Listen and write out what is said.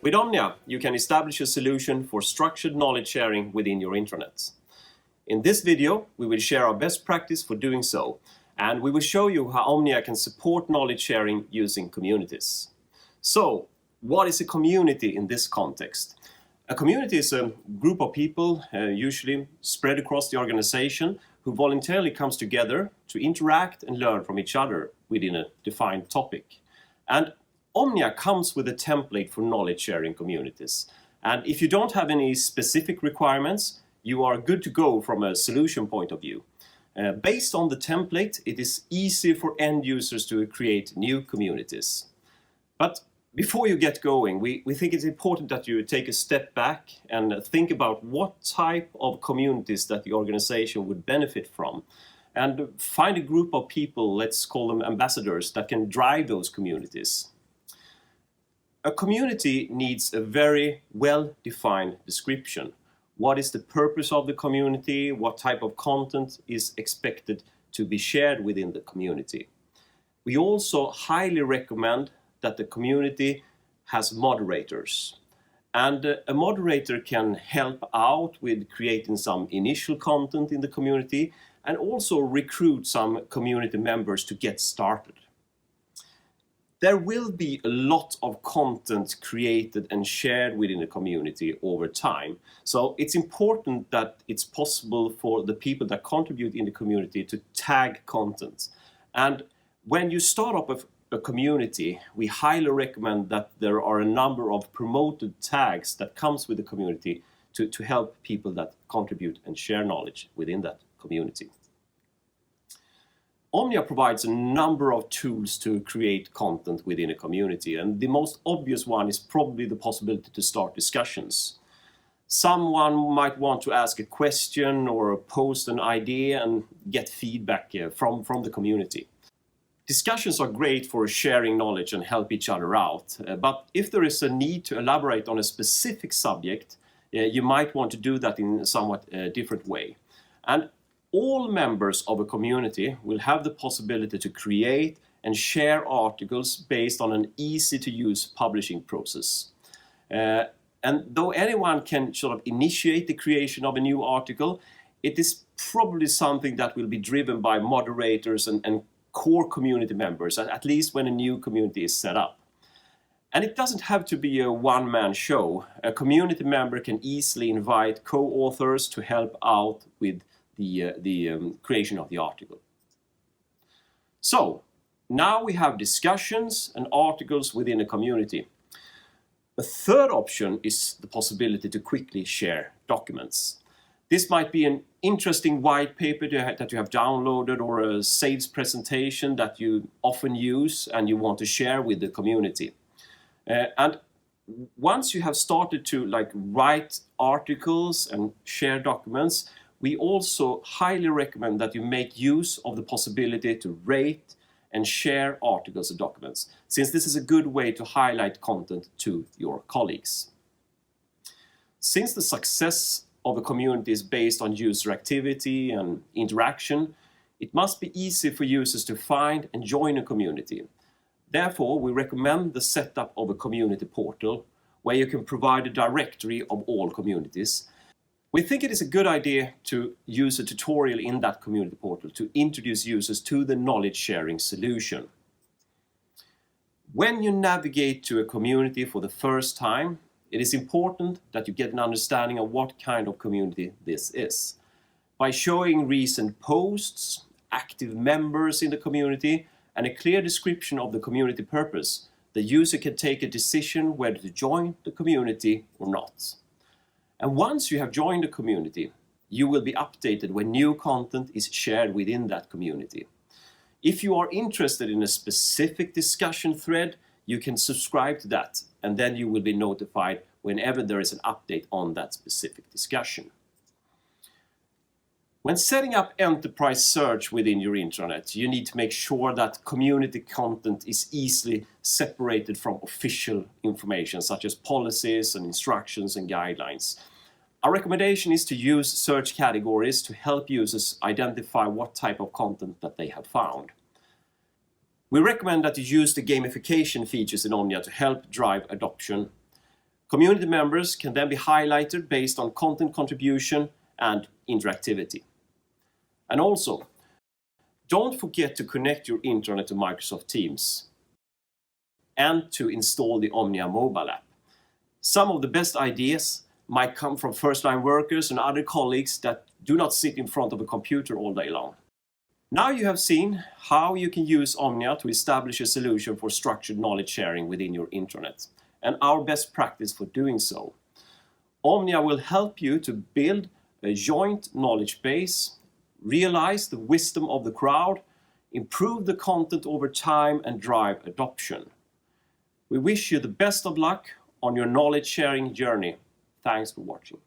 With Omnia, you can establish a solution for structured knowledge sharing within your intranet. In this video, we will share our best practice for doing so, and we will show you how Omnia can support knowledge sharing using communities. So, what is a community in this context? A community is a group of people, usually spread across the organization, who voluntarily comes together to interact and learn from each other within a defined topic. And Omnia comes with a template for knowledge sharing communities. And if you don't have any specific requirements, you are good to go from a solution point of view. Based on the template, it is easy for end users to create new communities. But before you get going, we think it's important that you take a step back and think about what type of communities that the organization would benefit from. And find a group of people, let's call them ambassadors, that can drive those communities. A community needs a very well-defined description. What is the purpose of the community? What type of content is expected to be shared within the community? We also highly recommend that the community has moderators. And a moderator can help out with creating some initial content in the community and also recruit some community members to get started. There will be a lot of content created and shared within the community over time. So it's important that it's possible for the people that contribute in the community to tag content. And when you start up a community, we highly recommend that there are a number of promoted tags that comes with the community to help people that contribute and share knowledge within that community. Omnia provides a number of tools to create content within a community, and the most obvious one is probably the possibility to start discussions. Someone might want to ask a question or post an idea and get feedback from the community. Discussions are great for sharing knowledge and help each other out, but if there is a need to elaborate on a specific subject, you might want to do that in a somewhat different way. And all members of a community will have the possibility to create and share articles based on an easy-to-use publishing process. And though anyone can sort of initiate the creation of a new article, it is probably something that will be driven by moderators and core community members, at least when a new community is set up. And it doesn't have to be a one-man show. A community member can easily invite co-authors to help out with the creation of the article. So, now we have discussions and articles within a community. A third option is the possibility to quickly share documents. This might be an interesting white paper that you have downloaded or a sales presentation that you often use and you want to share with the community. And once you have started to write articles and share documents, we also highly recommend that you make use of the possibility to rate and share articles and documents, since this is a good way to highlight content to your colleagues. Since the success of a community is based on user activity and interaction, it must be easy for users to find and join a community. Therefore, we recommend the setup of a community portal where you can provide a directory of all communities. We think it is a good idea to use a tutorial in that community portal to introduce users to the knowledge sharing solution. When you navigate to a community for the first time, it is important that you get an understanding of what kind of community this is. By showing recent posts, active members in the community, and a clear description of the community purpose, the user can take a decision whether to join the community or not. And once you have joined the community, you will be updated when new content is shared within that community. If you are interested in a specific discussion thread, you can subscribe to that, and then you will be notified whenever there is an update on that specific discussion. When setting up enterprise search within your intranet, you need to make sure that community content is easily separated from official information, such as policies and instructions and guidelines. Our recommendation is to use search categories to help users identify what type of content that they have found. We recommend that you use the gamification features in Omnia to help drive adoption. Community members can then be highlighted based on content contribution and interactivity. And also, don't forget to connect your intranet to Microsoft Teams and to install the Omnia mobile app. Some of the best ideas might come from first-line workers and other colleagues that do not sit in front of a computer all day long. Now you have seen how you can use Omnia to establish a solution for structured knowledge sharing within your intranet, and our best practice for doing so. Omnia will help you to build a joint knowledge base, realize the wisdom of the crowd, improve the content over time, and drive adoption. We wish you the best of luck on your knowledge sharing journey. Thanks for watching.